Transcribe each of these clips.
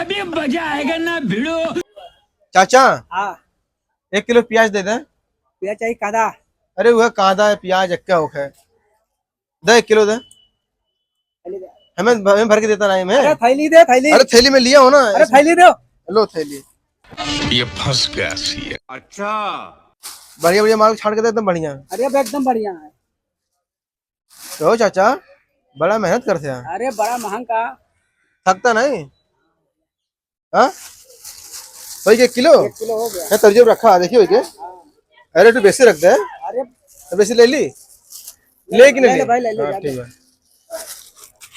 अभी मजा आएगा ना भिड़ो। चाचा हाँ 1 किलो प्याज दे दे। प्याज चाहिए कादा। अरे वह कांदा है प्याज क्या होगा दे 1 किलो दे। थैली दे। हमें भर के देता नहीं मैं। अरे थैली दे थैली। अरे थैली में लिया हो ना। अरे थैली दो। लो थैली। ये फंस गया सी। अच्छा बढ़िया बढ़िया माल छाड़ के दे एकदम बढ़िया। अरे अब एकदम बढ़िया है। तो चाचा बड़ा मेहनत करते हैं। अरे बड़ा महंग का। थकता नहीं। हाँ भाई 1 किलो 1 किलो हो गया। है तर्जब रखा देखिए भैया। अरे तू बेसी रख दे। अरे तो बेसी ले ली ले कि नहीं ले भाई ले ले। हाँ, ठीक है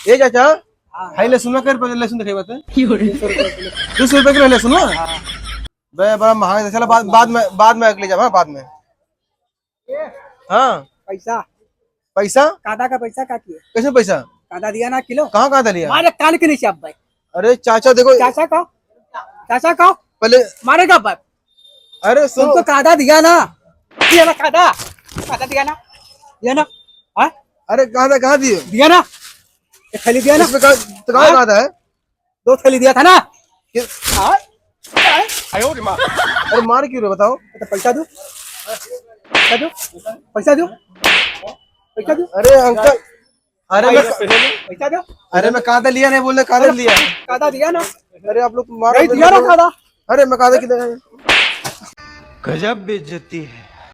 ये चाचा हाँ। हाई लहसुन कर लहसुन दिखाई बात है 200 रुपए किलो लहसुन ना। बे बड़ा महंगा है चलो बाद में अगले जब हाँ बाद में। हाँ पैसा पैसा कादा का पैसा का किए। कैसे पैसा कादा दिया ना किलो। कहाँ लिया। मारे कान के नीचे अब भाई। अरे चाचा देखो चाचा का पहले मारेगा बाप। अरे सुनो तुमको कादा दिया ना कादा दिया ना हाँ अरे कहाँ दिए दिया ना। एक थैली दिया ना। इसमें कहाँ है 2 थैली दिया था ना। कि- अरे मार क्यों रहे बताओ। तो पैसा दो पैसा दो। अरे अंकल पैसा दो। अरे मैं कांदा लिया नहीं बोल रहे कांदा लिया। कादा दिया ना। अरे आप लोग मार नहीं दिया ना कादा। अरे मैं कांदा किधर गजब बेइज्जती है।